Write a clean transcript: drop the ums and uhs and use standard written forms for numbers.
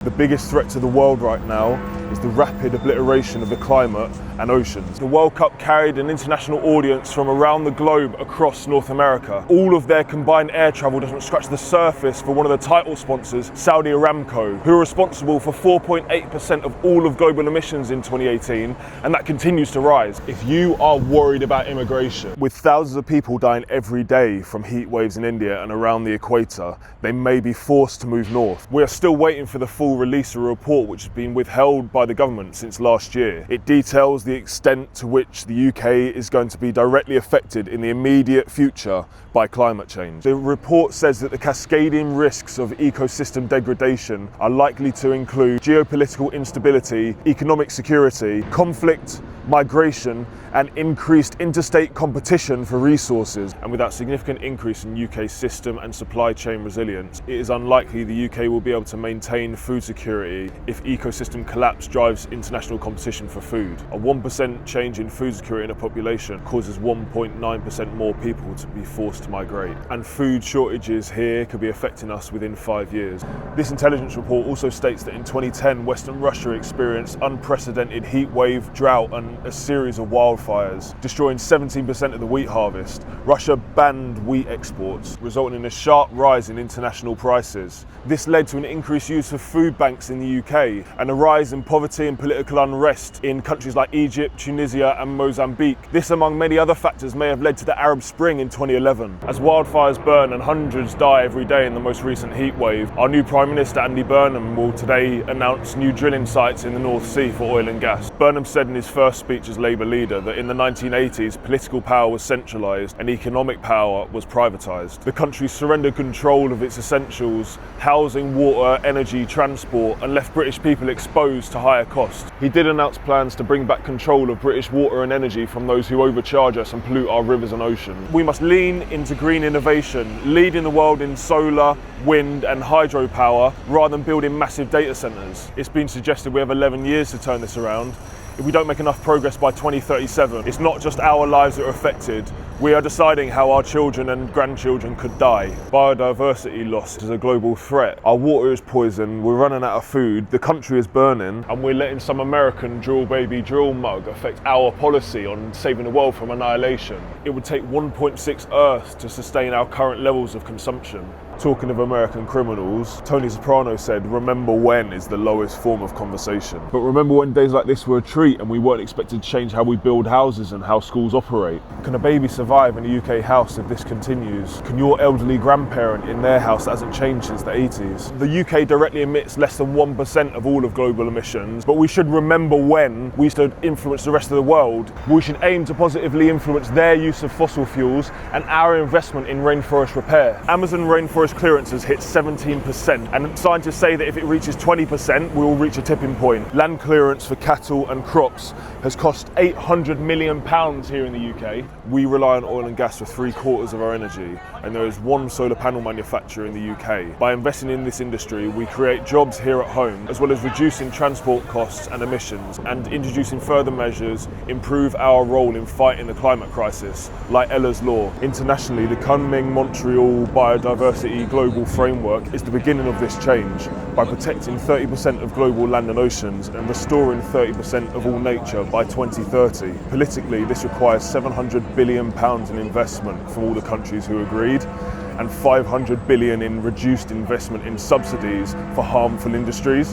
The biggest threat to the world right now is the rapid obliteration of the climate and oceans. The World Cup carried an international audience from around the globe across North America. All of their combined air travel doesn't scratch the surface for one of the title sponsors, Saudi Aramco, who are responsible for 4.8% of all of global emissions in 2018, and that continues to rise. If you are worried about immigration, with thousands of people dying every day from heat waves in India and around the equator, they may be forced to move north. We are still waiting for the full release of a report which has been withheld by the government since last year. It details the extent to which the UK is going to be directly affected in the immediate future by climate change. The report says that the cascading risks of ecosystem degradation are likely to include geopolitical instability, economic security, conflict, migration, and increased interstate competition for resources. And without significant increase in UK system and supply chain resilience, it is unlikely the UK will be able to maintain food security if ecosystem collapse drives international competition for food. A 1% change in food security in a population causes 1.9% more people to be forced to migrate. And food shortages here could be affecting us within 5 years. This intelligence report also states that in 2010, Western Russia experienced unprecedented heat wave, drought, and a series of wildfires, destroying 17% of the wheat harvest. Russia banned wheat exports, resulting in a sharp rise in international prices. This led to an increased use of food banks in the UK and a rise in poverty and political unrest in countries like Egypt, Tunisia, and Mozambique. This, among many other factors, may have led to the Arab Spring in 2011. As wildfires burn and hundreds die every day in the most recent heat wave, our new Prime Minister, Burnham, will today announce new drilling sites in the North Sea for oil and gas. Burnham said in his first speech as Labour leader that in the 1980s, political power was centralised and economic power was privatised. The country surrendered control of its essentials, housing, water, energy, transport, and left British people exposed to higher costs. He did announce plans to bring back control of British water and energy from those who overcharge us and pollute our rivers and oceans. We must lean into green innovation, leading the world in solar, wind and hydropower rather than building massive data centres. It's been suggested we have 11 years to turn this around. If we don't make enough progress by 2037, it's not just our lives that are affected. We are deciding how our children and grandchildren could die. Biodiversity loss is a global threat. Our water is poisoned, we're running out of food, the country is burning, and we're letting some American drill baby drill mug affect our policy on saving the world from annihilation. It would take 1.6 Earths to sustain our current levels of consumption. Talking of American criminals, Tony Soprano said, "Remember when" is the lowest form of conversation. But remember when days like this were a treat and we weren't expected to change how we build houses and how schools operate? Can a baby survive in a UK house if this continues? Can your elderly grandparent in their house that hasn't changed since the 80s? The UK directly emits less than 1% of all of global emissions, but we should remember when we used to influence the rest of the world. We should aim to positively influence their use of fossil fuels and our investment in rainforest repair. Amazon rainforest clearance has hit 17%, and scientists say that if it reaches 20%, we will reach a tipping point. Land clearance for cattle and crops has cost £800 million here in the UK. We rely on oil and gas for 3/4 of our energy, and there is one solar panel manufacturer in the UK. By investing in this industry, we create jobs here at home, as well as reducing transport costs and emissions, and introducing further measures improve our role in fighting the climate crisis, like Ella's Law. Internationally, the Kunming-Montreal Biodiversity Global Framework is the beginning of this change by protecting 30% of global land and oceans and restoring 30% of all nature by 2030. Politically, this requires £700 billion in investment from all the countries who agreed, and £500 billion in reduced investment in subsidies for harmful industries.